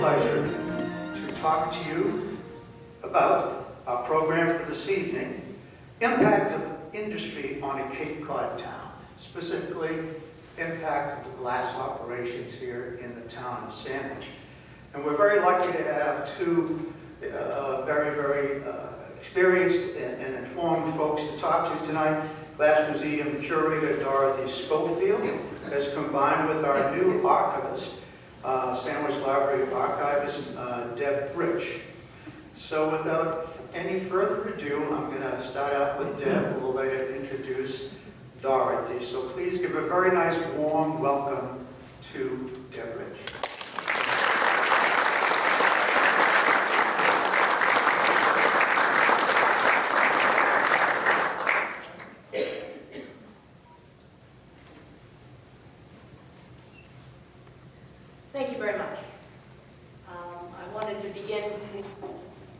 Pleasure to talk to you about our program for this evening, impact of industry on a Cape Cod town, specifically impact of the glass operations here in the town of Sandwich. And we're very lucky to have two very experienced and informed folks to talk to tonight. Glass Museum Curator Dorothy Schofield has combined with our new archivist, Sandwich Library Archivist, Deb Rich. So without any further ado, I'm going to start out with Deb, who will later introduce Dorothy. So please give a very nice warm welcome to Deb Rich. Thank you very much. I wanted to begin.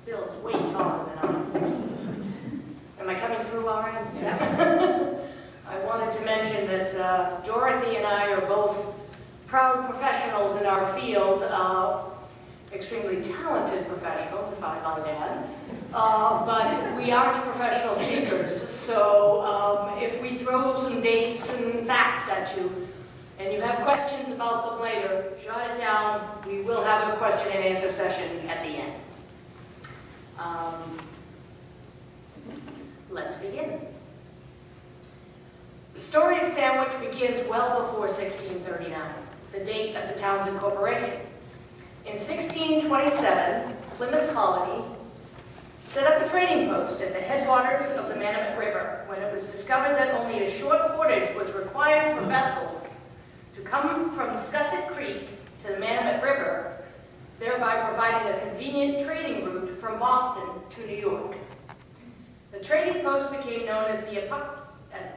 Bill's way taller than I am. Am I coming through all right? Yeah. I wanted to mention that Dorothy and I are both proud professionals in our field, extremely talented professionals, if I might add. But we aren't professional speakers, so if we throw some dates and facts at you, and you have questions about them later, jot it down. We will have a question and answer session at the end. Let's begin. The story of Sandwich begins well before 1639, the date of the town's incorporation. In 1627, Plymouth Colony set up a trading post at the headwaters of the Manamet River when it was discovered that only a short portage was required for vessels to come from Scusset Creek to the Manamet River, thereby providing a convenient trading route from Boston to New York. The trading post became known as the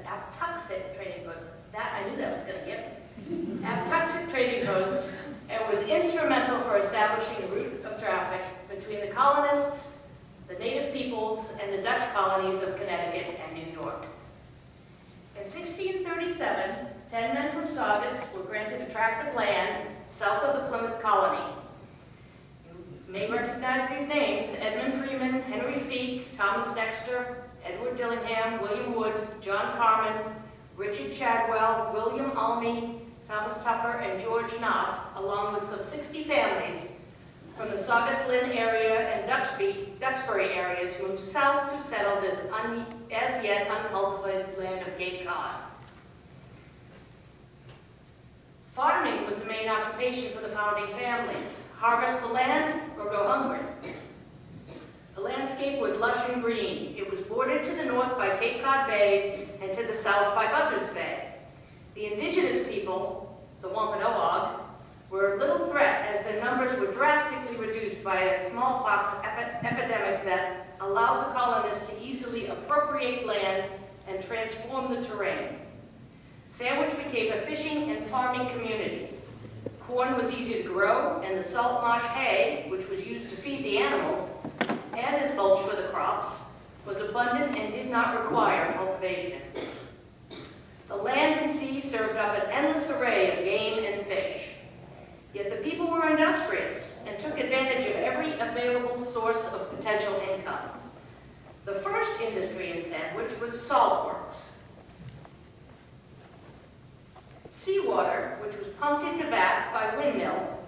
Aptuxet Trading Post. I knew that was going to get me. Aptuxet Trading Post, and was instrumental for establishing a route of traffic between the colonists, the native peoples, and the Dutch colonies of Connecticut and New York. In 1637, 10 men from Saugus were granted a tract of land south of the Plymouth colony. You may recognize these names: Edmund Freeman, Henry Feek, Thomas Dexter, Edward Dillingham, William Wood, John Carman, Richard Chadwell, William Almy, Thomas Tupper, and George Knott, along with some 60 families from the Saugus Lynn area and Duxbury areas moved south to settle this as yet uncultivated land of Cape Cod. Farming was the main occupation for the founding families. Harvest the land or go hungry. The landscape was lush and green. It was bordered to the north by Cape Cod Bay and to the south by Buzzards Bay. The indigenous people, the Wampanoag, were a little threat as their numbers were drastically reduced by a smallpox epidemic that allowed the colonists to easily appropriate land and transform the terrain. Sandwich became a fishing and farming community. Corn was easy to grow, and the salt marsh hay, which was used to feed the animals, and as mulch for the crops, was abundant and did not require cultivation. The land and sea served up an endless array of game and fish. Yet the people were industrious and took advantage of every available source of potential income. The first industry in Sandwich was salt works. Seawater, which was pumped into vats by windmill,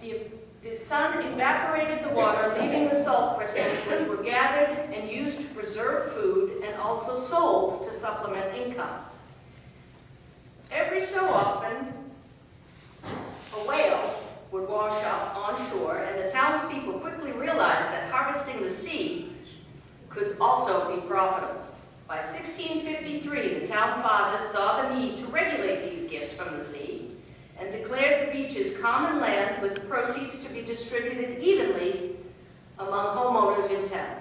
the sun evaporated the water, leaving the salt crystals, which were gathered and used to preserve food and also sold to supplement income. Every so often, a whale would wash up on shore, and the townspeople quickly realized that harvesting the sea could also be profitable. By 1653, the town fathers saw the need to regulate these gifts from the sea and declared the beaches common land with the proceeds to be distributed evenly among homeowners in town.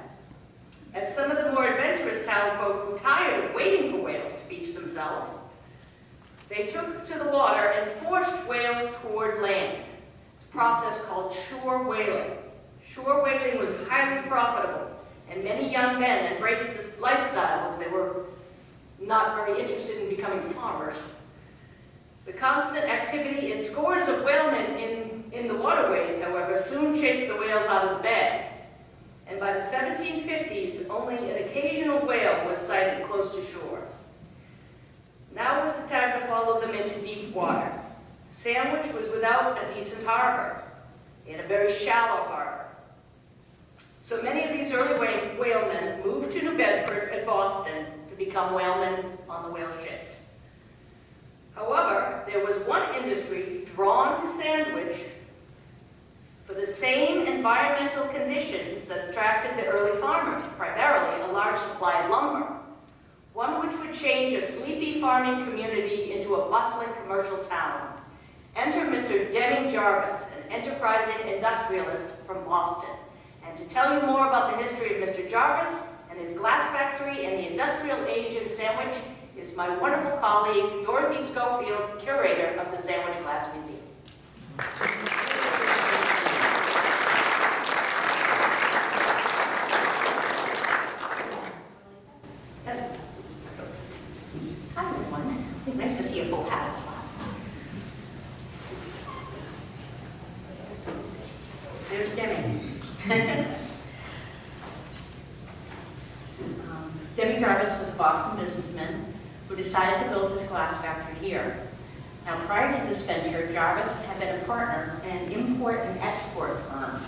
As some of the more adventurous town folk grew tired of waiting for whales to beach themselves, they took to the water and forced whales toward land. It's a process called shore whaling. Shore whaling was highly profitable, and many young men embraced this lifestyle as they were not very interested in becoming farmers. The constant activity and scores of whalemen in the waterways, however, soon chased the whales out of the bay. And by the 1750s, only an occasional whale was sighted close to shore. Now was the time to follow them into deep water. Sandwich was without a decent harbor, in a very shallow harbor. So many of these early whalemen moved to New Bedford and Boston to become whalemen on the whale ships. However, there was one industry drawn to Sandwich for the same environmental conditions that attracted the early farmers, primarily a large supply of lumber, one which would change a sleepy farming community into a bustling commercial town. Enter Mr. Deming Jarvis, an enterprising industrialist from Boston. And to tell you more about the history of Mr. Jarvis and his glass factory and the industrial age in Sandwich is my wonderful colleague, Dorothy Schofield, curator of the Sandwich Glass Museum. Hi, everyone. Nice to see a full house. There's Demi. Demi Jarvis was a Boston businessman who decided to build his glass factory here. Now, prior to this venture, Jarvis had been a partner in an import and export firm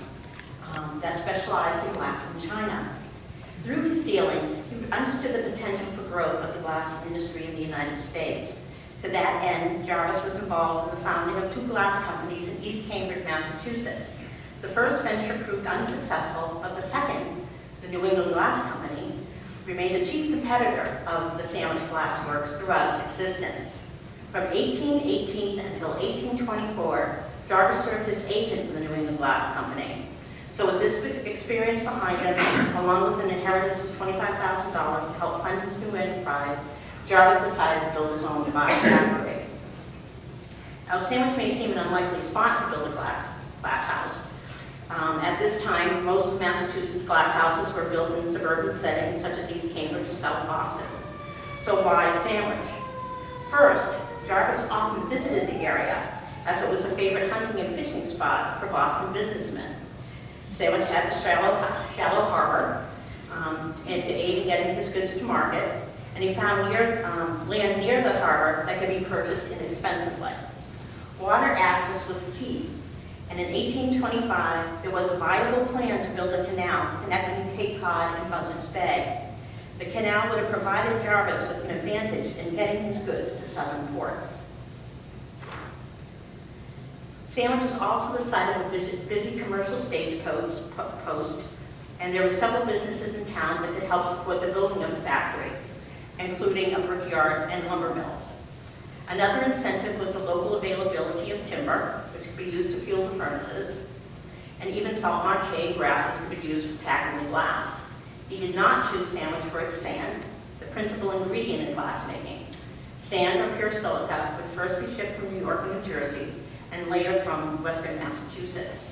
that specialized in glass in China. Through his dealings, he understood the potential for growth of the glass industry in the United States. To that end, Jarvis was involved in the founding of 2 glass companies in East Cambridge, Massachusetts. The first venture proved unsuccessful, but the second, the New England Glass Company, remained a chief competitor of the Sandwich Glass Works throughout its existence. From 1818 until 1824, Jarvis served as agent for the New England Glass Company. So with this experience behind him, along with an inheritance of $25,000 to help fund his new enterprise, Jarvis decided to build his own glass factory. Now, Sandwich may seem an unlikely spot to build a glass house. At this time, most of Massachusetts glass houses were built in suburban settings such as East Cambridge or South Boston. So why Sandwich? First, Jarvis often visited the area as it was a favorite hunting and fishing spot for Boston businessmen. Sandwich had a shallow harbor and to aid in getting his goods to market, and he found land near the harbor that could be purchased inexpensively. Water access was key. And in 1825, there was a viable plan to build a canal connecting Cape Cod and Buzzards Bay. The canal would have provided Jarvis with an advantage in getting his goods to southern ports. Sandwich was also the site of a busy commercial stage post, and there were several businesses in town that could help support the building of the factory, including a brickyard and lumber mills. Another incentive was the local availability of timber, which could be used to fuel the furnaces, and even salt marche grasses could be used for packing the glass. He did not choose Sandwich for its sand, the principal ingredient in glassmaking. Sand or pure silica would first be shipped from New York and New Jersey, and later from western Massachusetts.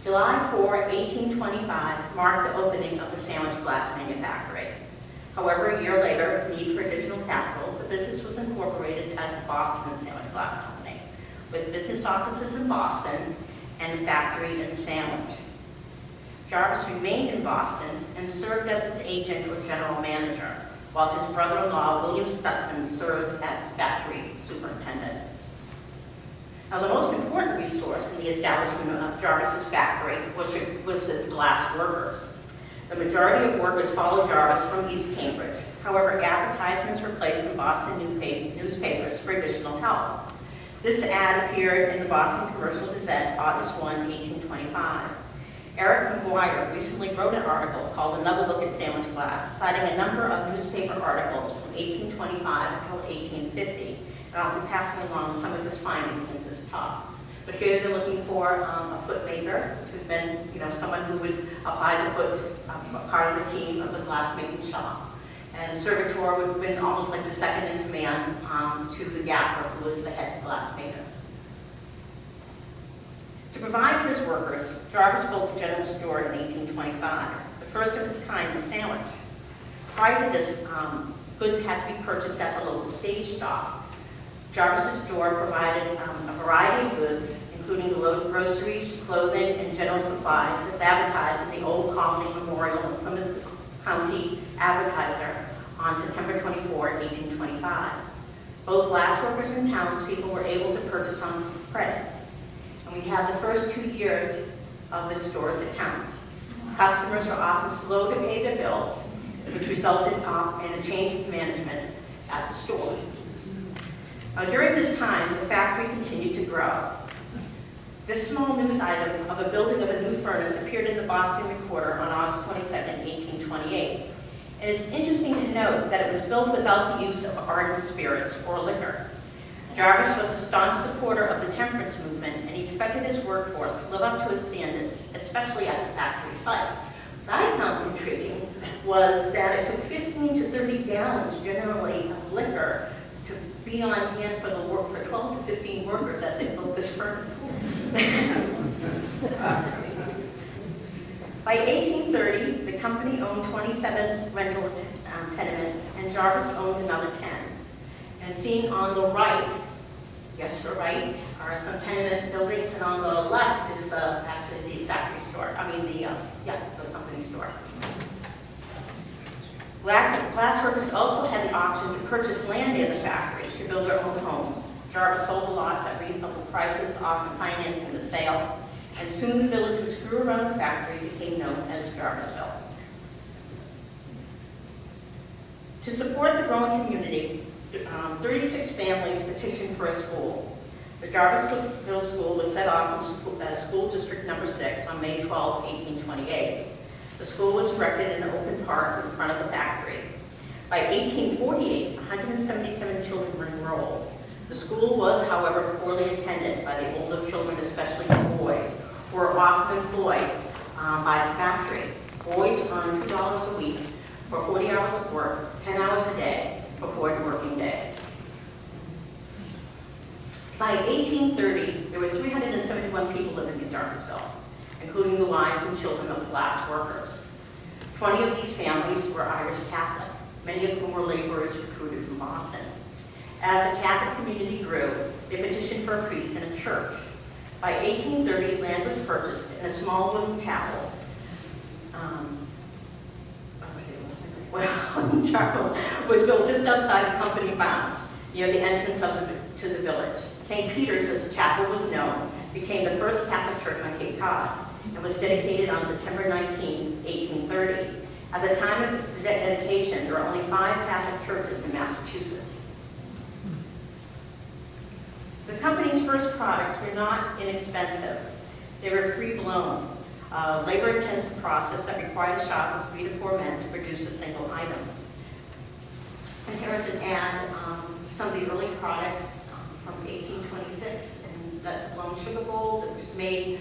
July 4, 1825 marked the opening of the Sandwich Glass Manufactory. However, a year later, with need for additional capital, the business was incorporated as the Boston Sandwich Glass Company, with business offices in Boston and a factory in Sandwich. Jarvis remained in Boston and served as its agent or general manager, while his brother-in-law, William Stutson, served as factory superintendent. Now, the most important resource in the establishment of Jarvis's factory was his glass workers. The majority of workers followed Jarvis from East Cambridge. However, advertisements were placed in Boston newspapers for additional help. This ad appeared in the Boston Commercial Gazette, August 1, 1825. Eric McGuire recently wrote an article called Another Look at Sandwich Glass, citing a number of newspaper articles from 1825 until 1850, and I'll be passing along some of his findings in this talk. But here they're looking for a foot maker, who's been, someone who would apply the foot, part of the team of the glass-making shop. And servitor would have been almost like the second in command to the gaffer, who was the head glassmaker. To provide for his workers, Jarvis built a general store in 1825, the first of its kind in Sandwich. Prior to this, goods had to be purchased at the local stage stop. Jarvis's store provided a variety of goods, including the groceries, clothing, and general supplies, as advertised in the Old Colony Memorial and Plymouth County Advertiser on September 24, 1825. Both glassworkers and townspeople were able to purchase on credit. And we have the first 2 years of the store's accounts. Customers were often slow to pay their bills, which resulted in a change of management at the store. During this time, the factory continued to grow. This small news item of a building of a new furnace appeared in the Boston Recorder on August 22, 1828. And it's interesting to note that it was built without the use of ardent spirits or liquor. Jarvis was a staunch supporter of the temperance movement, and he expected his workforce to live up to his standards, especially at the factory site. What I found intriguing was that it took 15 to 30 gallons generally of liquor to be on hand for the work for 12 to 15 workers as they built this furnace. By 1830, the company owned 27 rental tenements, and Jarvis owned another 10. And seen on the right, yes, you're right, are some tenement buildings, and on the left is actually the factory store. The company store. Glassworkers also had the option to purchase land near the factories to build their own homes. Jarvis sold the lots at reasonable prices, often financing the sale, and soon the village which grew around the factory became known as Jarvisville. To support the growing community, 36 families petitioned for a school. The Jarvisville School was set off as School District Number 6 on May 12, 1828. The school was erected in an open park in front of the factory. By 1848, 177 children were enrolled. The school was, however, poorly attended by the older children, especially the boys, who were often employed by the factory. Boys earned $2 a week for 40 hours of work, 10 hours a day for 40 working days. By 1830, there were 371 people living in Jarvisville, including the wives and children of the glass workers. 20 of these families were Irish Catholic, many of whom were laborers recruited from Boston. As the Catholic community grew, they petitioned for a priest and a church. By 1830, land was purchased and a small wooden chapel was built just outside the company bounds, near the entrance to the village. St. Peter's, as the chapel was known, became the first Catholic church on Cape Cod and was dedicated on September 19, 1830. At the time of the dedication, there were only 5 Catholic churches in Massachusetts. The company's first products were not inexpensive. They were free-blown, a labor-intensive process that required a shop of 3 to 4 men to produce a single item. And here is an ad some of the early products from 1826, and that's blown sugar gold. It was made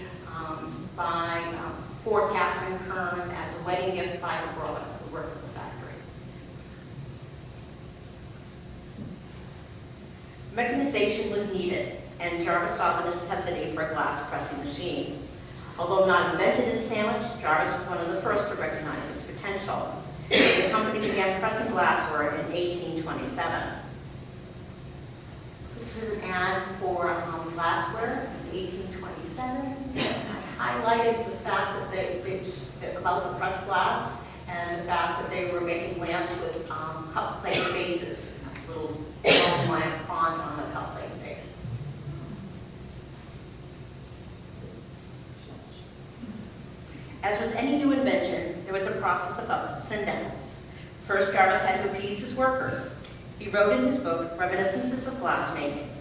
for Catherine Kern as a wedding gift by her brother who worked at the factory. Mechanization was needed, and Jarvis saw the necessity for a glass pressing machine. Although not invented in Sandwich, Jarvis was one of the first to recognize its potential. The company began pressing glassware in 1827. This is an ad for glassware in 1827. I highlighted the fact that about the pressed glass and the fact that they were making lamps with cup plate bases. That's a little lamp font on the cup plate base. As with any new invention, there was a process of ups and downs. First, Jarvis had to appease his workers. He wrote in his book, Reminiscences of Glass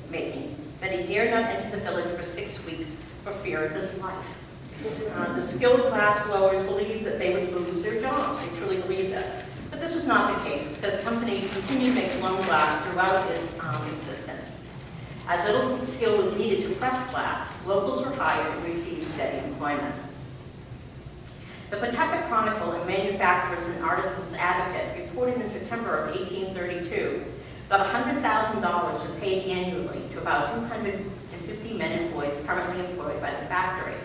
Making, that he dared not enter the village for 6 weeks for fear of his life. The skilled glass blowers believed that they would lose their jobs. They truly believed this. But this was not the case because the company continued to make blown glass throughout its existence. As little skill was needed to press glass, locals were hired and received steady employment. The Pawtucket Chronicle and Manufacturers and Artisans Advocate reported in September of 1832 that $100,000 were paid annually to about 250 men and boys currently employed by the factory.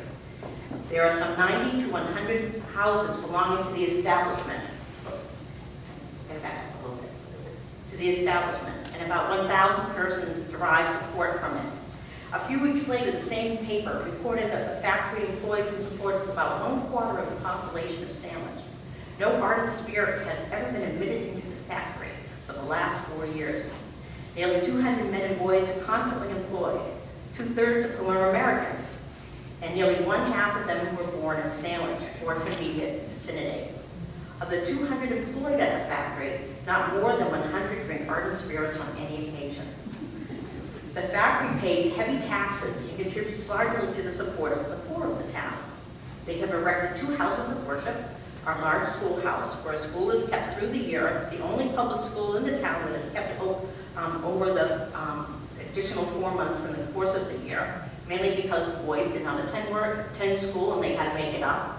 There are some 90 to 100 houses belonging to the establishment. And about 1,000 persons derive support from it. A few weeks later, the same paper reported that the factory employs and supports about 1/4 of the population of Sandwich. No ardent spirit has ever been admitted into the factory for the last 4 years. Nearly 200 men and boys are constantly employed, 2/3 of whom are Americans, and nearly 1/2 of them were born in Sandwich or its immediate vicinity. Of the 200 employed at the factory, not more than 100 drink ardent spirits on any occasion. The factory pays heavy taxes and contributes largely to the support of the poor of the town. They have erected 2 houses of worship, our large schoolhouse, where a school is kept through the year, the only public school in the town that is kept over the additional 4 months in the course of the year, mainly because the boys did not attend school and they had to make it up.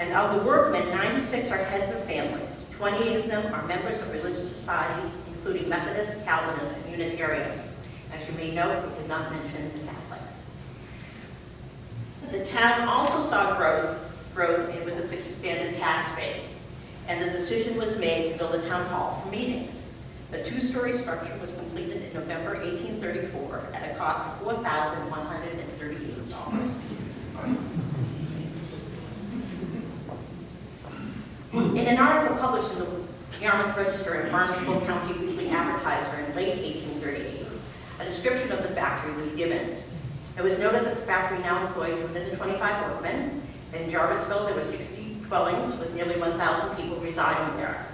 And of the workmen, 96 are heads of families. 28 of them are members of religious societies, including Methodists, Calvinists, and Unitarians. As you may note, we did not mention the Catholics. The town also saw growth with its expanded tax base, and the decision was made to build a town hall for meetings. The 2-story structure was completed in November 1834 at a cost of $4,138. In an article published in the Yarmouth Register and Barnstable County Weekly Advertiser in late 1838, a description of the factory was given. It was noted that the factory now employed 225 workmen. In Jarvisville, there were 60 dwellings with nearly 1,000 people residing there.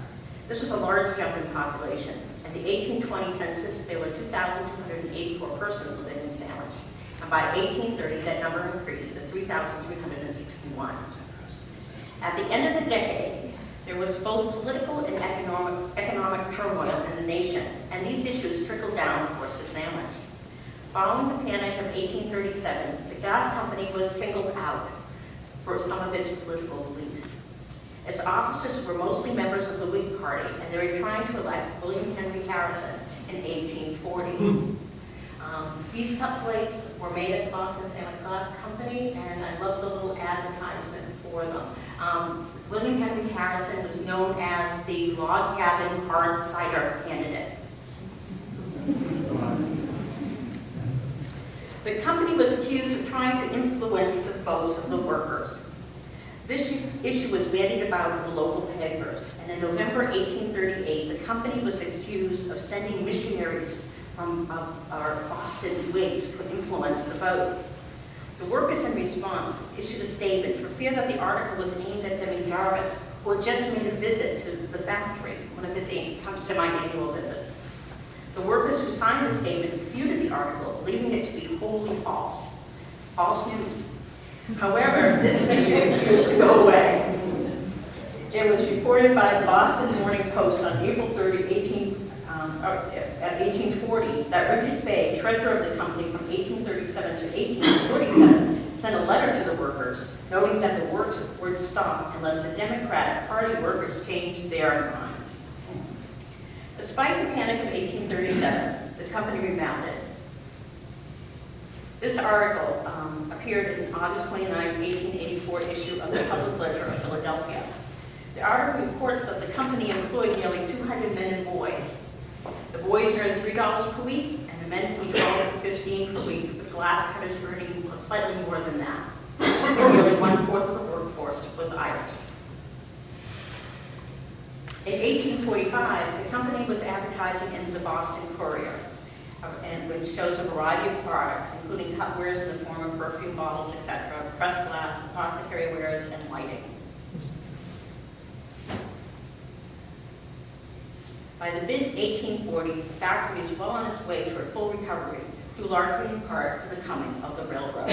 This was a large jump in population. In the 1820 census, there were 2,284 persons living in Sandwich. And by 1830, that number increased to 3,361. At the end of the decade, there was both political and economic turmoil in the nation, and these issues trickled down, of course, to Sandwich. Following the Panic of 1837, the gas company was singled out for some of its political beliefs. Its officers were mostly members of the Whig Party, and they were trying to elect William Henry Harrison in 1840. These cup plates were made at Boston Sandwich Glass Company, and I love the little advertisement for them. William Henry Harrison was known as the log cabin hard cider candidate. The company was accused of trying to influence the votes of the workers. This issue was bandied about in the local papers, and in November 1838, the company was accused of sending missionaries from our Boston Whigs to influence the vote. The workers, in response, issued a statement for fear that the article was aimed at Debbie Jarvis, who had just made a visit to the factory, one of his semi-annual visits. The workers who signed the statement refuted the article, believing it to be wholly false. False news. However, this issue refused to go away. It was reported by the Boston Morning Post on April 30, 1840, that Richard Fay, treasurer of the company from 1837 to 1847, sent a letter to the workers, noting that the works would stop unless the Democratic Party workers changed their minds. Despite the Panic of 1837, the company rebounded. This article appeared in August 29, 1884 issue of the Public Ledger of Philadelphia. The article reports that the company employed nearly 200 men and boys. The boys earned $3 per week, and the men earned $12 to $15 per week, with glass cutters earning slightly more than that. Nearly 1/4 of the workforce was Irish. In 1845, the company was advertising in the Boston Courier, and which shows a variety of products, including cutwares in the form of perfume bottles, etc., pressed glass, apothecary wares, and lighting. By the mid-1840s, the factory is well on its way toward full recovery, due largely in part to the coming of the railroad.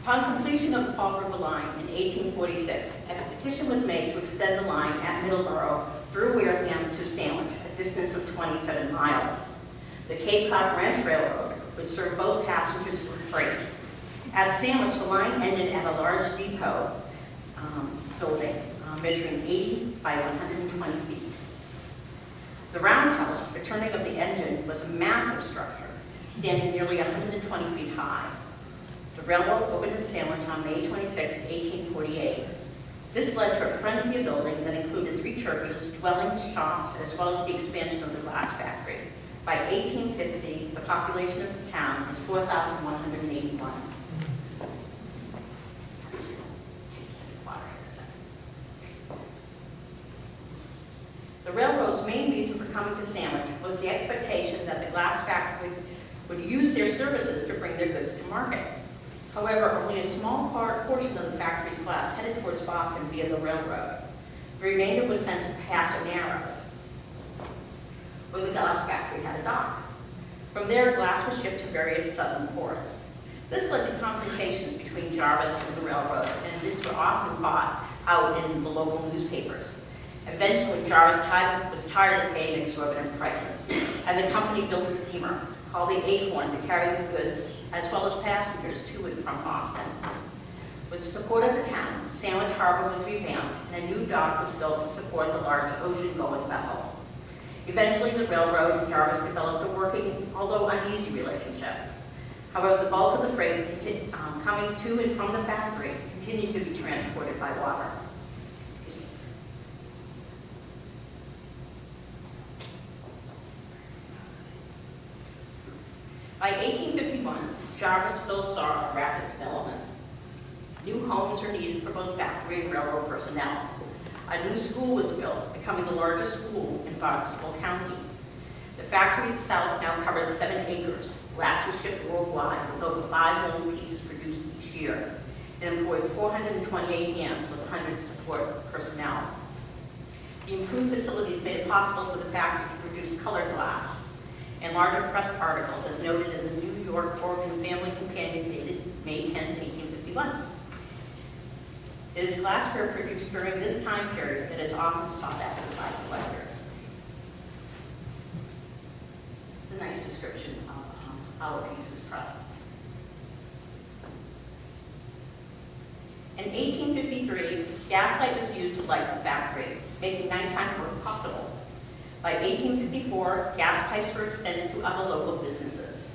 Upon completion of the Fall River Line in 1846, a petition was made to extend the line at Middleborough through Wareham to Sandwich, a distance of 27 miles. The Cape Cod Branch Railroad would serve both passengers and freight. At Sandwich, the line ended at a large depot building measuring 80 by 120 feet. The roundhouse for turning of the engine was a massive structure, standing nearly 120 feet high. The railroad opened in Sandwich on May 26, 1848. This led to a frenzy of building that included 3 churches, dwellings, shops, as well as the expansion of the glass factory. By 1850, the population of the town was 4,181. The railroad's main reason for coming to Sandwich was the expectation that the glass factory would use their services to bring their goods to market. However, only a small portion of the factory's glass headed towards Boston via the railroad. The remainder was sent to Paso Narrows, where the glass factory had a dock. From there, glass was shipped to various southern ports. This led to confrontations between Jarvis and the railroad, and these were often fought out in the local newspapers. Eventually, Jarvis was tired of paying exorbitant prices, and the company built a steamer called the Acorn to carry the goods as well as passengers to and from Boston. With support of the town, Sandwich Harbor was revamped, and a new dock was built to support the large ocean-going vessels. Eventually, the railroad and Jarvis developed a working, although uneasy, relationship. However, the bulk of the freight coming to and from the factory continued to be transported by water. By 1851, Jarvisville saw a rapid development. New homes were needed for both factory and railroad personnel. A new school was built, becoming the largest school in Barnstable County. The factory itself now covered 7 acres. Glass was shipped worldwide with over 5 million pieces produced each year, and employed 428 hands with hundreds of support personnel. The improved facilities made it possible for the factory to produce colored glass and larger press particles, as noted in the New York Oregon Family Companion dated May 10, 1851. It is glassware produced during this time period that is often sought after by collectors. A nice description of how a piece was pressed. In 1853, gaslight was used to light the factory, making nighttime work possible. By 1854, gas pipes were extended to other local businesses.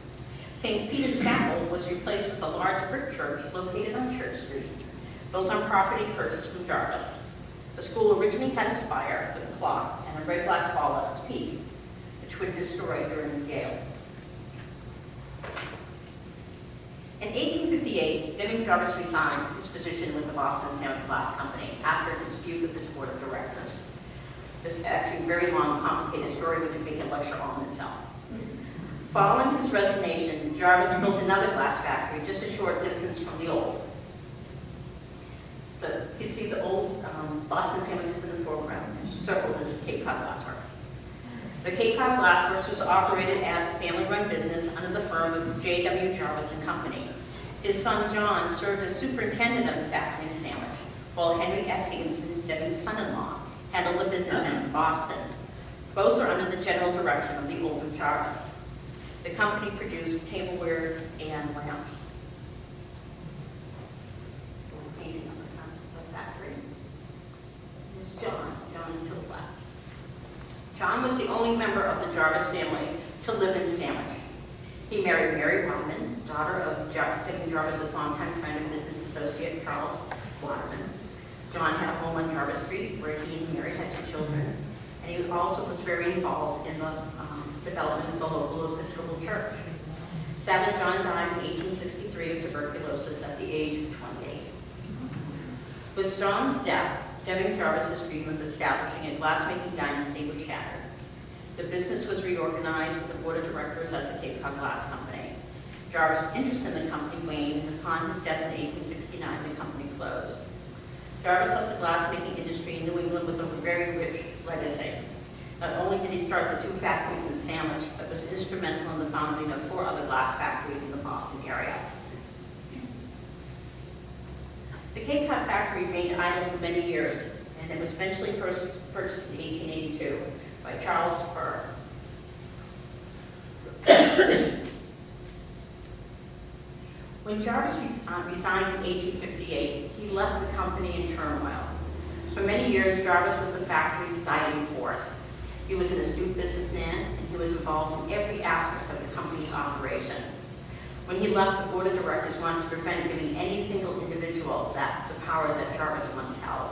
St. Peter's Chapel was replaced with a large brick church located on Church Street, built on property purchased from Jarvis. The school originally had a spire with a clock and a red glass ball at its peak, which would destroy during the gale. In 1858, Deming Jarvis resigned his position with the Boston Sandwich Glass Company after a dispute with its board of directors. It's actually a very long, complicated story which would make a lecture all in itself. Following his resignation, Jarvis built another glass factory just a short distance from the old. You can see the old Boston Sandwiches in the foreground. Circled as Cape Cod Glass Works. The Cape Cod Glass Works was operated as a family-run business under the firm of J.W. Jarvis and Company. His son John served as superintendent of the factory in Sandwich, while Henry F. Higginson, Debbie's son-in-law, handled the business in Boston. Both are under the general direction of the older Jarvis. The company produced tablewares and lamps. Painting on the front of the factory. There's John. John is to the left. John was the only member of the Jarvis family to live in Sandwich. He married Mary Wyman, daughter of Dick Jarvis's longtime friend and business associate, Charles Waterman. John had a home on Jarvis Street where he and Mary had 2 children, and he also was very involved in the development of the local Episcopal church. Sadly, John died in 1863 of tuberculosis at the age of 28. With John's death, Deming Jarvis's dream of establishing a glassmaking dynasty was shattered. The business was reorganized with the board of directors as the Cape Cod Glass Company. Jarvis' interest in the company waned, and upon his death in 1869, the company closed. Jarvis left the glassmaking industry in New England with a very rich legacy. Not only did he start the 2 factories in Sandwich, but was instrumental in the founding of 4 other glass factories in the Boston area. The Cape Cod factory remained idle for many years, and it was eventually purchased in 1882 by Charles Spur. When Jarvis resigned in 1858, he left the company in turmoil. For many years, Jarvis was the factory's guiding force. He was an astute businessman, and he was involved in every aspect of the company's operation. When he left, the board of directors wanted to prevent giving any single individual the power that Jarvis once held.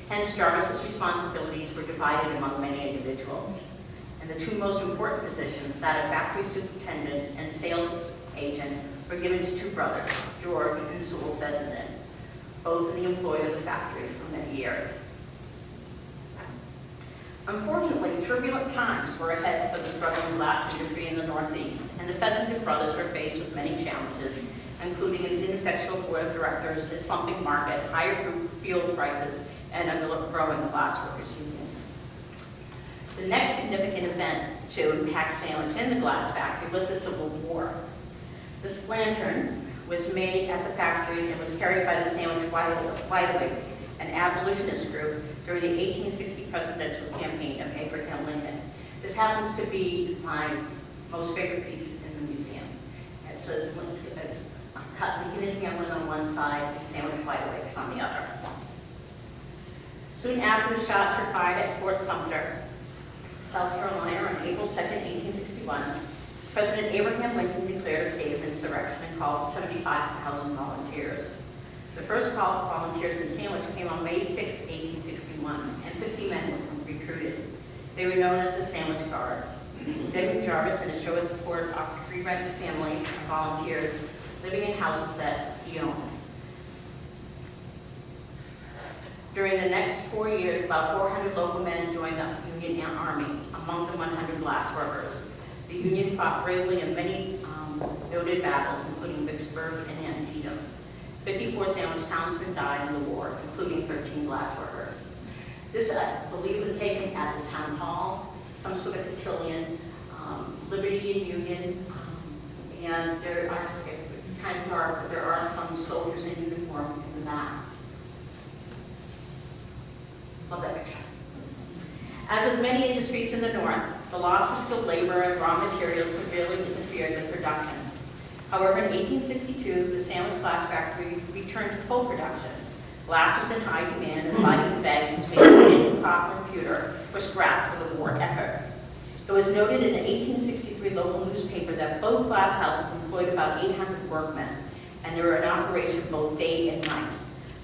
Hence, Jarvis's responsibilities were divided among many individuals. And the two most important positions, that of factory superintendent and sales agent, were given to two brothers, George and Sewell Fessenden, both in the employ of the factory for many years. Unfortunately, turbulent times were ahead for the struggling glass industry in the Northeast, and the Fessenden brothers were faced with many challenges, including an ineffectual board of directors, a slumping market, higher fuel prices, and a growing glass workers union. The next significant event to impact sandwich in the glass factory was the Civil War. This lantern was made at the factory and was carried by the Sandwich Wideawakes, an abolitionist group, during the 1860 presidential campaign of Abraham Lincoln. This happens to be my most favorite piece in the museum. It says, it's cut Lincoln Hamlin on one side and Sandwich Wideawakes on the other. Soon after the shots were fired at Fort Sumter, South Carolina, on April 2nd, 1861, President Abraham Lincoln declared a state of insurrection and called for 75,000 volunteers. The first call for volunteers in Sandwich came on May 6, 1861, and 50 men were recruited. They were known as the Sandwich Guards. David Jarvis, in a show of support, offered free rent to families and volunteers living in houses that he owned. During the next 4 years, about 400 local men joined the Union Army, among them 100 glass workers. The Union fought bravely in many noted battles, including Vicksburg and Antietam. 54 Sandwich townsmen died in the war, including 13 glass workers. This, I believe, was taken at the town hall, some sort of cotillion, Liberty and Union, and there are, it's kind of dark, but there are some soldiers in uniform in the back. Love that picture. As with many industries in the North, the loss of skilled labor and raw materials severely interfered with production. However, in 1862, the Sandwich Glass Factory returned to full production. Glass was in high demand as sliding bags made in copper and pewter were scrapped for the war effort. It was noted in an 1863 local newspaper that both glass houses employed about 800 workmen, and they were in operation both day and night.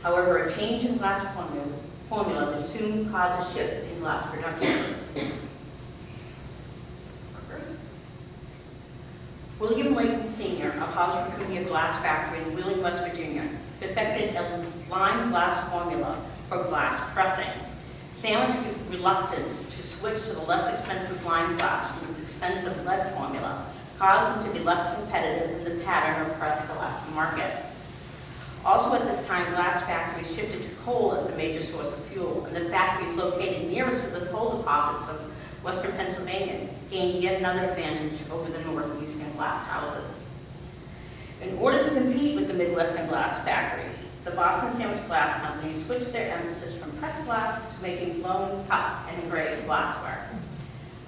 However, a change in glass formula would soon cause a shift in glass production. William Layton Sr. of Hosmer Glass Factory in Wheeling, West Virginia, perfected a lime glass formula for glass pressing. Sandwich's reluctance to switch to the less expensive lime glass from its expensive lead formula caused them to be less competitive in the pattern or pressed glass market. Also at this time, glass factories shifted to coal as a major source of fuel, and the factories located nearest to the coal deposits of western Pennsylvania gained yet another advantage over the northeastern glass houses. In order to compete with the Midwestern glass factories, the Boston Sandwich Glass Company switched their emphasis from pressed glass to making blown, cut, and engraved glassware.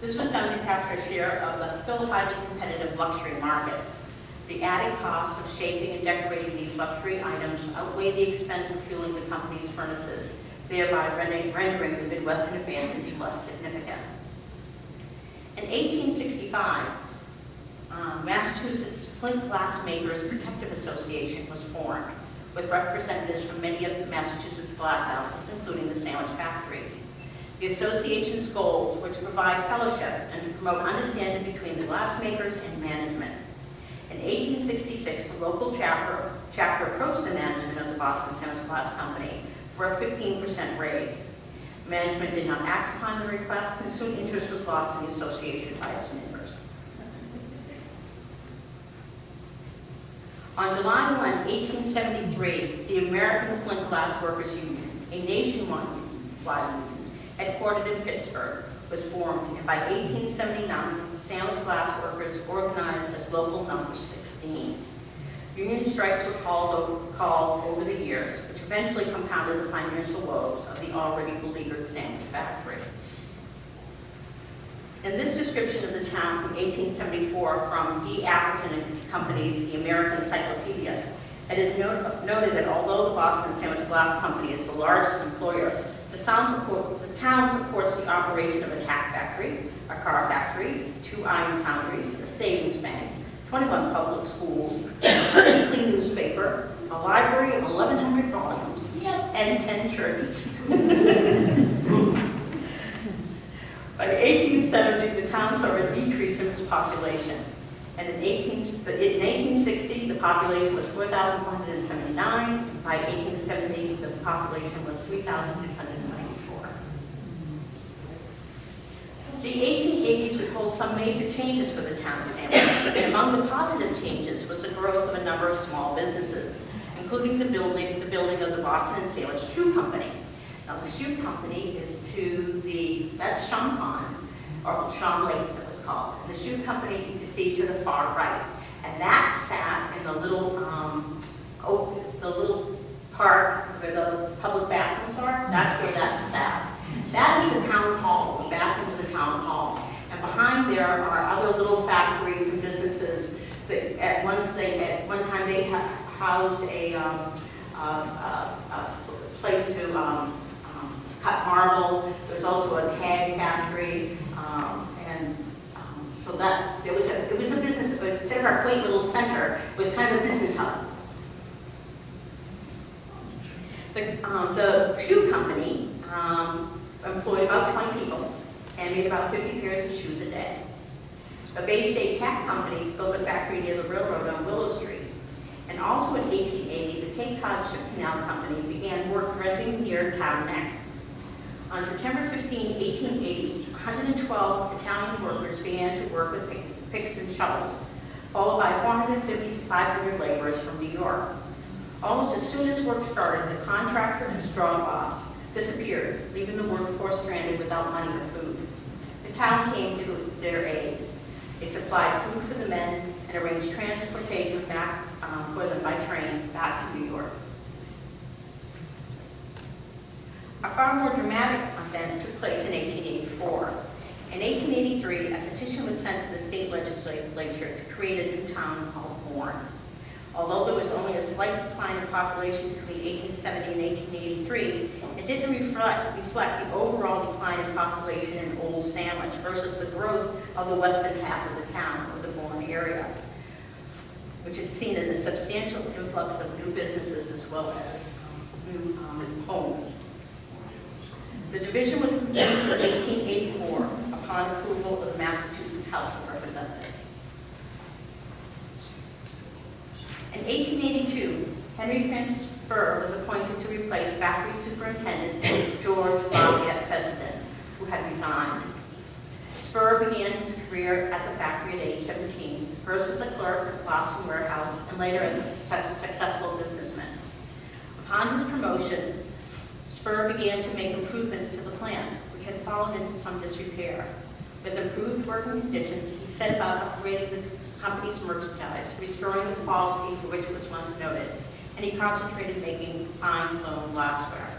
This was done to capture a share of the still highly competitive luxury market. The added costs of shaping and decorating these luxury items outweighed the expense of fueling the company's furnaces, thereby rendering the Midwestern advantage less significant. In 1865, Massachusetts Flint Glass Makers Protective Association was formed, with representatives from many of the Massachusetts glass houses, including the sandwich factories. The association's goals were to provide fellowship and to promote understanding between the glass makers and management. In 1866, the local chapter approached the management of the Boston Sandwich Glass Company for a 15% raise. Management did not act upon the request, and soon interest was lost in the association by its members. On July 1, 1873, the American Flint Glass Workers Union, a nationwide union headquartered in Pittsburgh, was formed, and by 1879, the sandwich glass workers organized as Local Number 16. Union strikes were called over the years, which eventually compounded the financial woes of the already beleaguered sandwich factory. In this description of the town from 1874 from D. Appleton and Company's The American Encyclopedia, it is noted that although the Boston Sandwich Glass Company is the largest employer, the town supports the operation of a tack factory, a car factory, 2 iron foundries, a savings bank, 21 public schools, a weekly newspaper, a library of 1,100 volumes, and 10 churches. By 1870, the town saw a decrease in its population. And in 1860, the population was 4,479. By 1870, the population was 3,694. The 1880s would hold some major changes for the town of Sandwich. And among the positive changes was the growth of a number of small businesses, including the building of the Boston and Sandwich Shoe Company. Now, the shoe company is that's Champagne, or Chaum Lake as it was called. And the shoe company you can see to the far right. And that sat in the little park where the public bathrooms are. That's where that sat. That is the town hall, the back into the town hall. And behind there are other little factories and businesses that at one time they housed a place to cut marble. There's also a tag factory, so that it was a business. Instead of our quaint little center, it was kind of a business hub. The shoe company employed about 20 people and made about 50 pairs of shoes a day. The Bay State Tack Company built a factory near the railroad on Willow Street. And also in 1880, the Cape Cod Canal Company began work dredging near Town Neck. On September 15, 1880, 112 Italian workers began to work with picks and shovels, followed by 450 to 500 laborers from New York. Almost as soon as work started, the contractor and straw boss disappeared, leaving the workforce stranded without money or food. The town came to their aid. They supplied food for the men and arranged transportation back for them by train back to New York. A far more dramatic event took place in 1884. In 1883, a petition was sent to the state legislature to create a new town called Bourne. Although there was only a slight decline in population between 1870 and 1883, it didn't reflect the overall decline in population in Old Sandwich versus the growth of the western half of the town, or the Bourne area, which is seen in the substantial influx of new businesses as well as new homes. The division was completed in 1884 upon approval of the Massachusetts House of Representatives. In 1882, Henry Francis Spur was appointed to replace factory superintendent George Lafayette Fessenden, who had resigned. Spur began his career at the factory at age 17, first as a clerk at Boston Warehouse and later as a successful businessman. Upon his promotion, Spur began to make improvements to the plant, which had fallen into some disrepair. With improved working conditions, he set about upgrading the company's merchandise, restoring the quality for which was once noted, and he concentrated making fine blown glassware.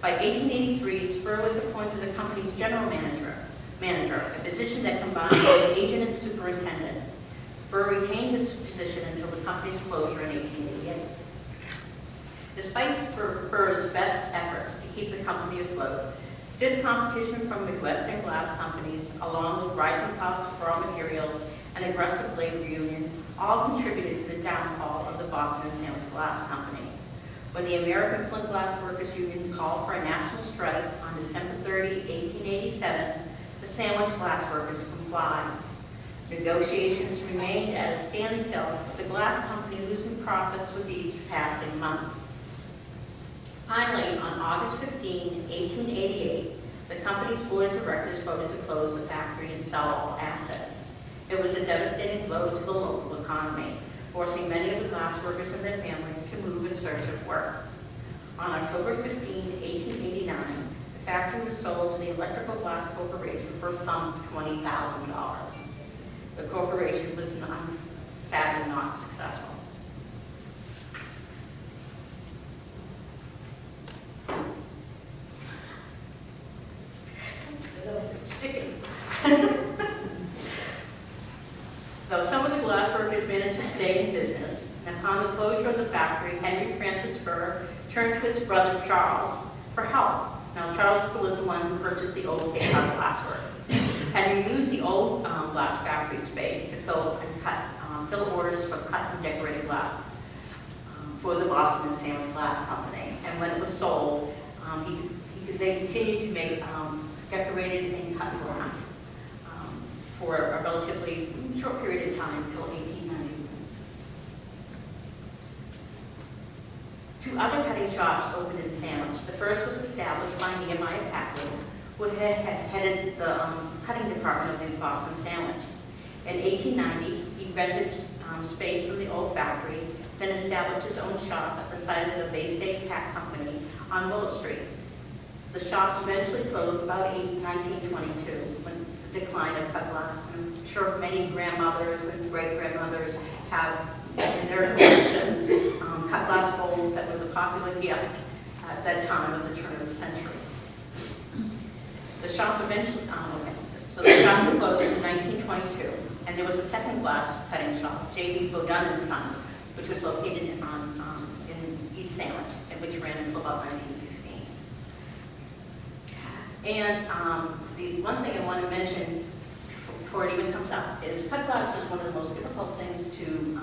By 1883, Spur was appointed the company's general manager, a position that combined both agent and superintendent. Spur retained this position until the company's closure in 1888. Despite Spur's best efforts to keep the company afloat, stiff competition from Midwestern glass companies, along with rising costs of raw materials and aggressive labor union, all contributed to the downfall of the Boston and Sandwich Glass Company. When the American Flint Glass Workers Union called for a national strike on December 30, 1887, the sandwich glass workers complied. Negotiations remained at a standstill, with the glass company losing profits with each passing month. Finally, on August 15, 1888, the company's board of directors voted to close the factory and sell all assets. It was a devastating blow to the local economy, forcing many of the glass workers and their families to move in search of work. On October 15, 1889, the factory was sold to the Electrical Glass Corporation for a sum of $20,000. The corporation was sadly not successful. today in business. And upon the closure of the factory, Henry Francis Burr turned to his brother Charles for help. Now, Charles was the one who purchased the old Cape Cod Glass Works. Henry used the old glass factory space to fill orders for cut and decorated glass for the Boston and Sandwich Glass Company. And when it was sold, they continued to make decorated and cut glass for a relatively short period of time until 1890. Two other cutting shops opened in Sandwich. The first was established by Nehemiah Packard, who had headed the cutting department of the Boston Sandwich. In 1890, he rented space from the old factory, then established his own shop at the site of the Bay State Cat Company on Willow Street. The shops eventually closed about 1922, when the decline of cut glass. I'm sure many grandmothers and great-grandmothers have in their collections cut glass bowls that was a popular gift at that time of the turn of the century. The shop eventually, so the shop closed in 1922, and there was a second glass cutting shop, J.D. Bodun and Son, which was located in East Sandwich, and which ran until about 1916. And the one thing I want to mention before it even comes up is cut glass is one of the most difficult things to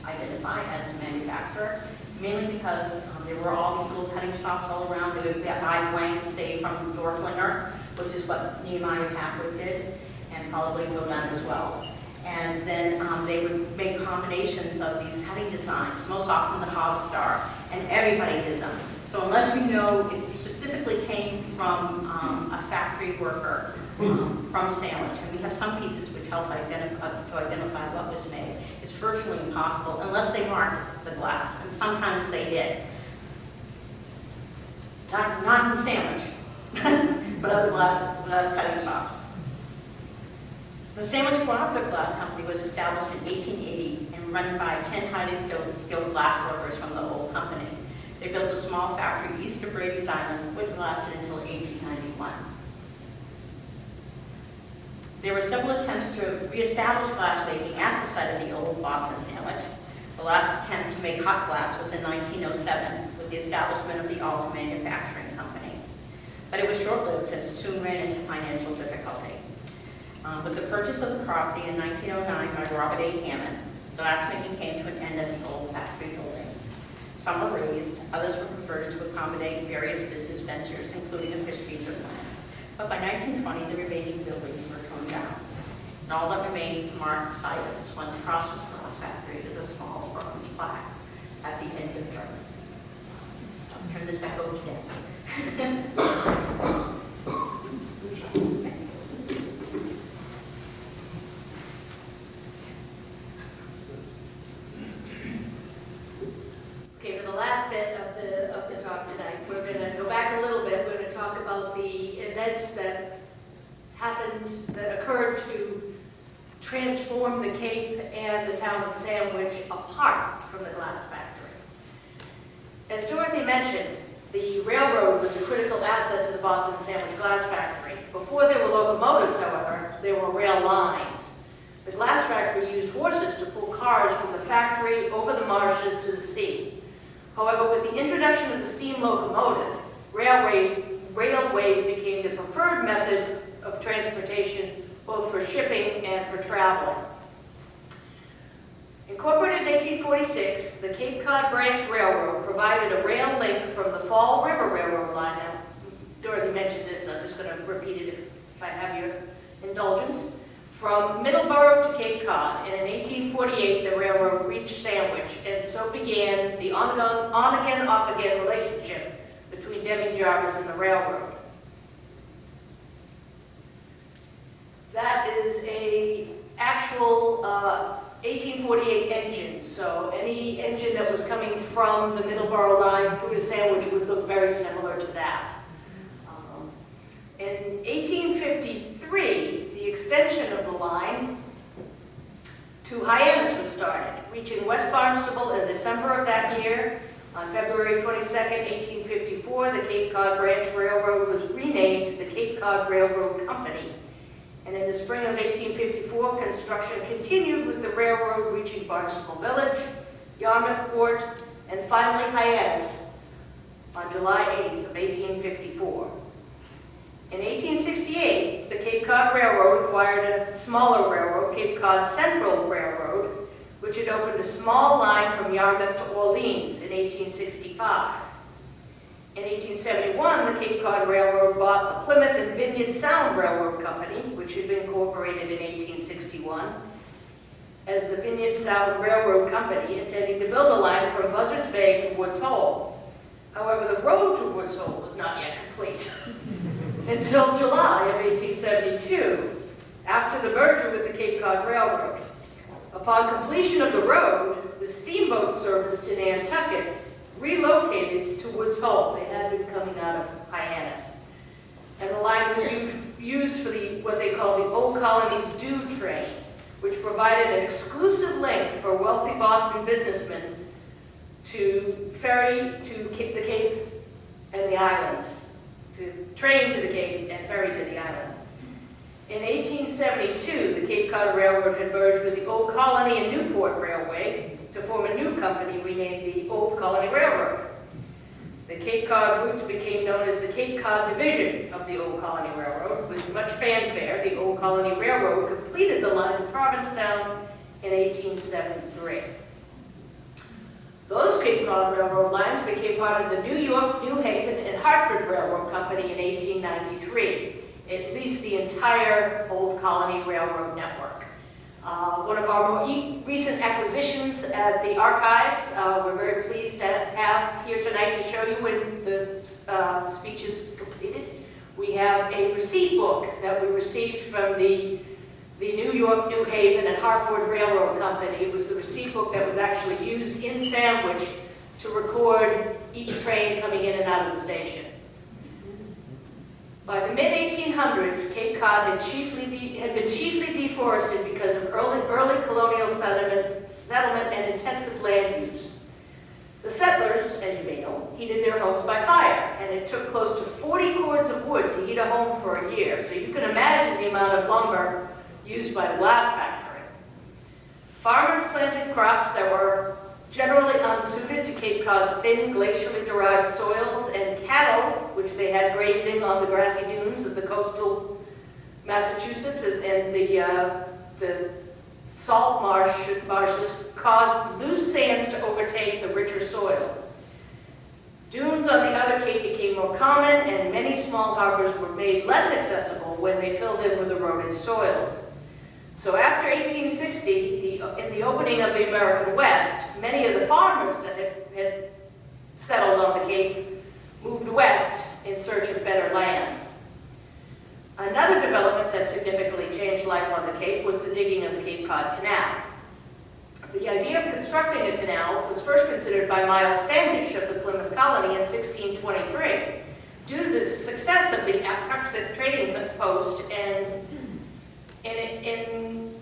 identify as a manufacturer, mainly because there were all these little cutting shops all around. They would buy blanks, say, from Dorflinger, which is what Nehemiah Packard did, and probably Godin as well. And then they would make combinations of these cutting designs, most often the Hob Star, and everybody did them. So unless you know it specifically came from a factory worker from Sandwich, and we have some pieces which help identify what was made, it's virtually impossible unless they marked the glass, and sometimes they did. Not in Sandwich, but other glass cutting shops. The Sandwich Cooperative Glass Company was established in 1880 and run by 10 highly skilled glass workers from the old company. They built a small factory east of Brady's Island, which lasted until 1891. There were several attempts to reestablish glassmaking at the site of the old Boston Sandwich. The last attempt to make hot glass was in 1907 with the establishment of the Alta Manufacturing Company. But it was short-lived as it soon ran into financial difficulty. With the purchase of the property in 1909 by Robert A. Hammond, glassmaking came to an end at the old factory buildings. Some were razed, others were converted to accommodate various business ventures, including a fish freezer plant. But by 1920, the remaining buildings were torn down. And all that remains to mark the site of this once prosperous glass factory is a small bronze plaque at the end of the terrace. I'll turn this back over to Nancy. Okay, for the last bit of the talk tonight, we're going to go back a little bit. We're going to talk about the events that happened, that occurred to transform the Cape and the town of Sandwich apart from the glass factory. As Dorothy mentioned, the railroad was a critical asset to the Boston Sandwich Glass Factory. Before there were locomotives, however, there were rail lines. The glass factory used horses to pull cars from the factory over the marshes to the sea. However, with the introduction of the steam locomotive, railways became the preferred method of transportation, both for shipping and for traveling. Incorporated in 1846, the Cape Cod Branch Railroad provided a rail link from the Fall River Railroad line. Now, Dorothy mentioned this, I'm just going to repeat it if I have your indulgence. From Middleborough to Cape Cod, and in 1848, the railroad reached Sandwich, and so began the on-again, off-again relationship between Deming Jarvis and the railroad. That is a actual 1848 engine, so any engine that was coming from the Middleborough line through to Sandwich would look very similar to that. In 1853, the extension of the line to Hyannis was started, reaching West Barnstable in December of that year. On February 22nd, 1854, the Cape Cod Branch Railroad was renamed the Cape Cod Railroad Company, And in the spring of 1854, construction continued with the railroad reaching Barnstable Village, Yarmouth Port, and finally Hyannis on July 8th of 1854. In 1868, the Cape Cod Railroad acquired a smaller railroad, Cape Cod Central Railroad, which had opened a small line from Yarmouth to Orleans in 1865. In 1871, the Cape Cod Railroad bought the Plymouth and Vineyard Sound Railroad Company, which had been incorporated in 1861, as the Vineyard Sound Railroad Company, intending to build a line from Buzzards Bay to Woods Hole. However, the road to Woods Hole was not yet complete until July of 1872, after the merger with the Cape Cod Railroad. Upon completion of the road, the steamboat service to Nantucket relocated to Woods Hole. They had been coming out of Hyannis. And the line was used for what they call the Old Colony's Dew Train, which provided an exclusive link for wealthy Boston businessmen to ferry to the Cape and the islands, to train to the Cape and ferry to the islands. In 1872, the Cape Cod Railroad had merged with the Old Colony and Newport Railway to form a new company renamed the Old Colony Railroad. The Cape Cod routes became known as the Cape Cod Division of the Old Colony Railroad. With much fanfare, the Old Colony Railroad completed the line to Provincetown in 1873. Those Cape Cod Railroad lines became part of the New York, New Haven, and Hartford Railroad Company in 1893. It leased the entire Old Colony Railroad network. One of our more recent acquisitions at the archives, we're very pleased to have here tonight to show you when the speech is completed. We have a receipt book that we received from the New York, New Haven, and Hartford Railroad Company. It was the receipt book that was actually used in Sandwich to record each train coming in and out of the station. By the mid-1800s, Cape Cod had been chiefly deforested because of early colonial settlement and intensive land use. The settlers, as you may know, heated their homes by fire, and it took close to 40 cords of wood to heat a home for a year, so you can imagine the amount of lumber used by the glass factory. Farmers planted crops that were generally unsuited to Cape Cod's thin, glacially derived soils, and cattle, which they had grazing on the grassy dunes of the coastal Massachusetts, and the salt marshes caused loose sands to overtake the richer soils. Dunes on the other cape became more common, and many small harbors were made less accessible when they filled in with eroded soils. So after 1860, in the opening of the American West, many of the farmers that had settled on the Cape moved west in search of better land. Another development that significantly changed life on the Cape was the digging of the Cape Cod Canal. The idea of constructing a canal was first considered by Miles Standish of the Plymouth Colony in 1623. Due to the success of the Patuxent trading post, and in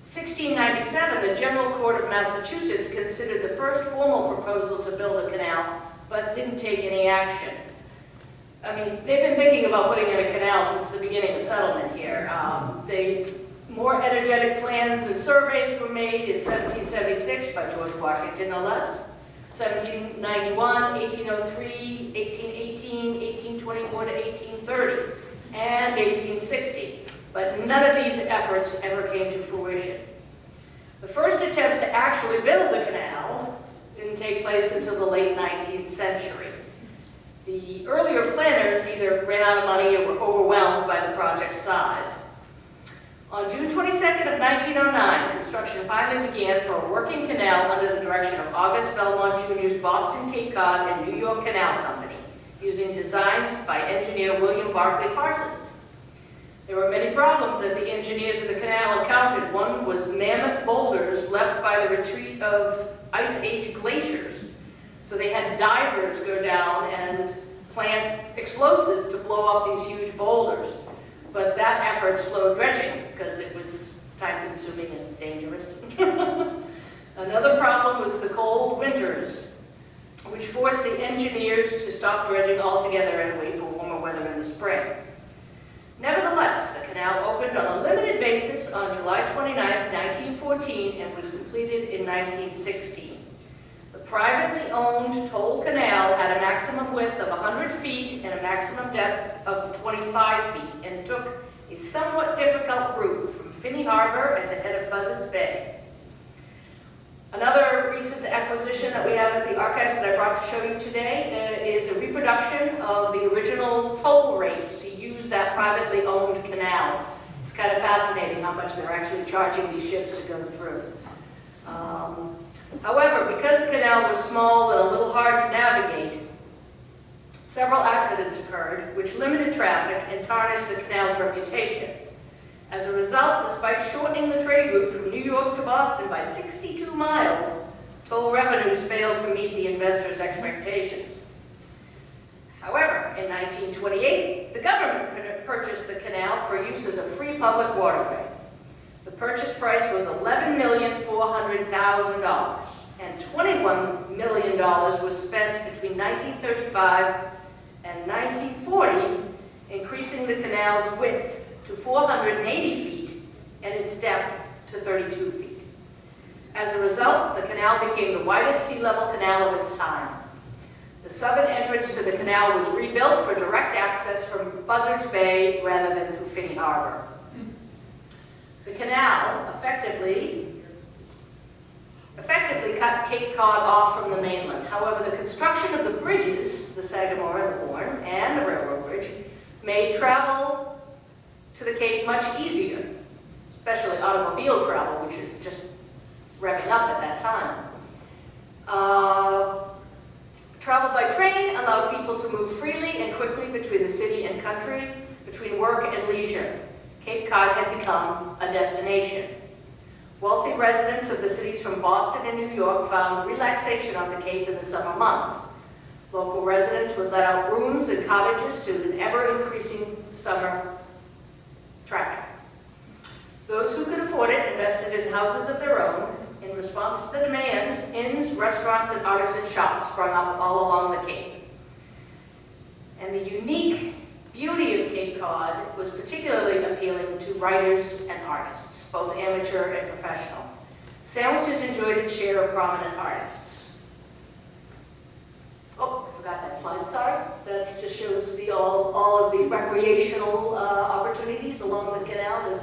1697, the General Court of Massachusetts considered the first formal proposal to build a canal, but didn't take any action. I mean, they've been thinking about putting in a canal since the beginning of settlement here. More energetic plans and surveys were made in 1776 by George Washington, no less. 1791, 1803, 1818, 1824 to 1830, and 1860. But none of these efforts ever came to fruition. The first attempts to actually build the canal didn't take place until the late 19th century. The earlier planners either ran out of money or were overwhelmed by the project's size. On June 22nd of 1909, construction finally began for a working canal under the direction of August Belmont Jr.'s Boston, Cape Cod, and New York Canal Company, using designs by engineer William Barclay Parsons. There were many problems that the engineers of the canal encountered. One was mammoth boulders left by the retreat of Ice Age glaciers. So they had divers go down and plant explosive to blow up these huge boulders. But that effort slowed dredging because it was time-consuming and dangerous. Another problem was the cold winters, which forced the engineers to stop dredging altogether and wait for warmer weather in the spring. Nevertheless, the canal opened on a limited basis on July 29, 1914, and was completed in 1916. The privately owned toll canal had a maximum width of 100 feet and a maximum depth of 25 feet, and took a somewhat difficult route from Finney Harbor at the head of Buzzards Bay. Another recent acquisition that we have at the archives that I brought to show you today is a reproduction of the original toll rates to use that privately owned canal. It's kind of fascinating how much they're actually charging these ships to go through. However, because the canal was small and a little hard to navigate, several accidents occurred which limited traffic and tarnished the canal's reputation. As a result, despite shortening the trade route from New York to Boston by 62 miles, toll revenues failed to meet the investors' expectations. However, in 1928, the government purchased the canal for use as a free public waterway. The purchase price was $11,400,000, and $21 million was spent between 1935 and 1940, increasing the canal's width to 480 feet and its depth to 32 feet. As a result, the canal became the widest sea level canal of its time. The southern entrance to the canal was rebuilt for direct access from Buzzards Bay rather than through Finney Harbor. The canal effectively cut Cape Cod off from the mainland. However, the construction of the bridges, the Sagamore and the Bourne, and the railroad bridge, made travel to the Cape much easier, especially automobile travel, which is just revving up at that time. Travel by train allowed people to move freely and quickly between the city and country, between work and leisure. Cape Cod had become a destination. Wealthy residents of the cities from Boston and New York found relaxation on the Cape in the summer months. Local residents would let out rooms and cottages to an ever-increasing summer traffic. Those who could afford it invested in houses of their own. In response to the demand, inns, restaurants, and artisan shops sprung up all along the Cape. And the unique beauty of Cape Cod was particularly appealing to writers and artists, both amateur and professional. Sandwiches enjoyed its share of prominent artists. Oh, I forgot that slide, sorry. That just shows all of the recreational opportunities along the canal. There's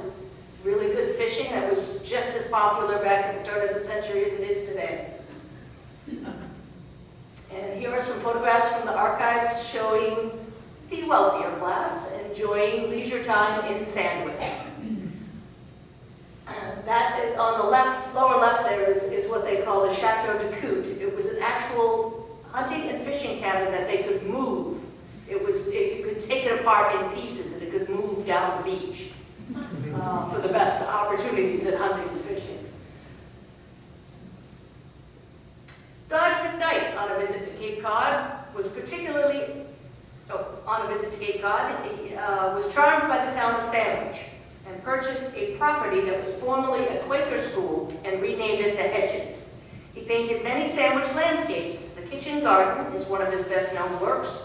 really good fishing that was just as popular back at the turn of the century as it is today. And here are some photographs from the archives showing the wealthier class enjoying leisure time in Sandwich. That is on the left, lower left there is what they call the Chateau de Coute. It was an actual hunting and fishing cabin that they could move. You could take it apart in pieces and it could move down the beach for the best opportunities at hunting and fishing. Dodge McKnight on a visit to Cape Cod was charmed by the town of Sandwich and purchased a property that was formerly a Quaker school and renamed it the Hedges. He painted many Sandwich landscapes. The kitchen garden is one of his best-known works.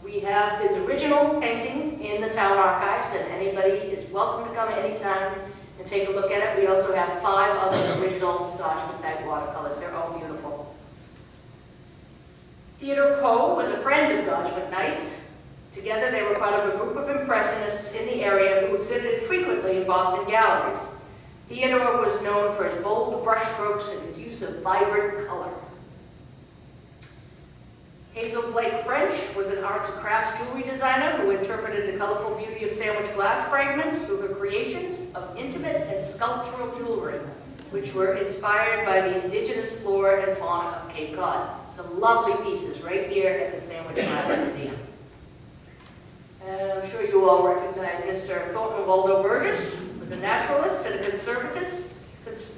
We have his original painting in the town archives, and anybody is welcome to come at any time and take a look at it. We also have 5 other original Dodge McKnight watercolors. They're all beautiful. Theodore Poe was a friend of Dodge McKnight's. Together, they were part of a group of impressionists in the area who exhibited frequently in Boston galleries. Theodore was known for his bold brushstrokes and his use of vibrant color. Hazel Blake French was an arts and crafts jewelry designer who interpreted the colorful beauty of Sandwich glass fragments through her creations of intimate and sculptural jewelry, which were inspired by the indigenous flora and fauna of Cape Cod. Some lovely pieces right here at the Sandwich Glass Museum. And I'm sure you all recognize Mr. Thornton Waldo Burgess. He was a naturalist and a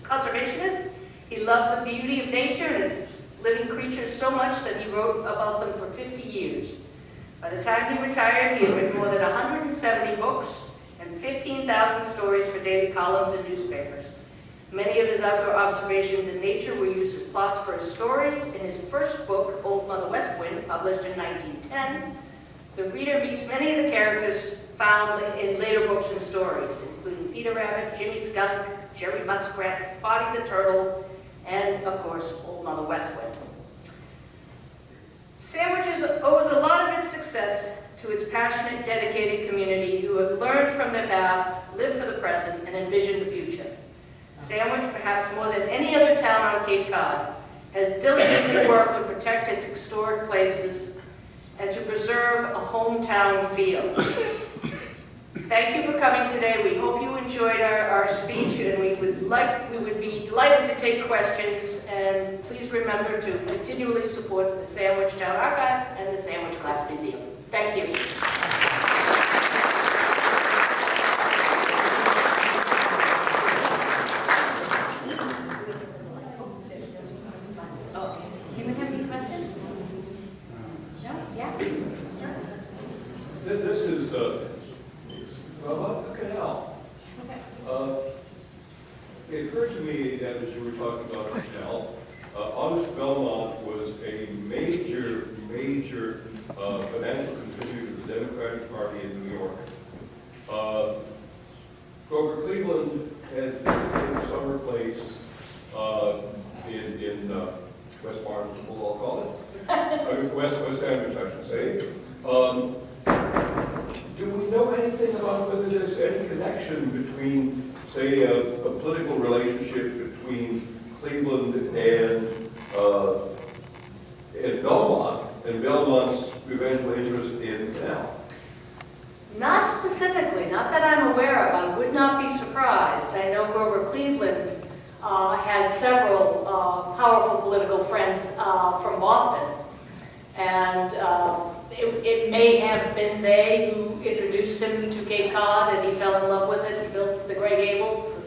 conservationist. He loved the beauty of nature and its living creatures so much that he wrote about them for 50 years. By the time he retired, he had written more than 170 books and 15,000 stories for daily columns and newspapers. Many of his outdoor observations in nature were used as plots for his stories. In his first book, Old Mother West Wind, published in 1910, the reader meets many of the characters found in later books and stories, including Peter Rabbit, Jimmy Skunk, Jerry Muskrat, Spotty the Turtle, and, of course, Old Mother West Wind. Sandwiches owes a lot of its success to its passionate, dedicated community who have learned from their past, lived for the present, and envisioned the future. Sandwich, perhaps more than any other town on Cape Cod, has diligently worked to protect its historic places and to preserve a hometown feel. Thank you for coming today. We hope you enjoyed our speech, and we would be delighted to take questions. And please remember to continually support the Sandwich Town Archives and the Sandwich Glass Museum. Thank you. This is about the canal. It occurred to me that as you were talking about the canal, August Belmont was a major financial contributor to the Democratic Party in New York. Grover Cleveland had visited a summer place in West Barnstable, I'll call it. West Sandwich, I should say. Do we know anything about whether there's any connection between, say, a political relationship between Cleveland and Belmont, and Belmont's eventual interest in the canal? Not specifically, not that I'm aware of. I would not be surprised. I know Grover Cleveland had several powerful political friends from Boston. And it may have been they who introduced him to Cape Cod, and he fell in love with it and built the Grey Gables.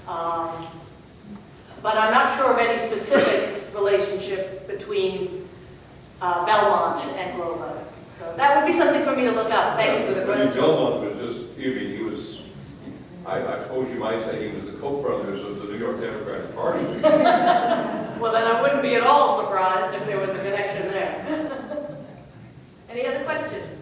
But I'm not sure of any specific relationship between Belmont and Grover. So that would be something for me to look up. Thank you for the question. Belmont was just, he was, I suppose you might say he was the Koch brothers of the New York Democratic Party. Well, then I wouldn't be at all surprised if there was a connection there. Any other questions?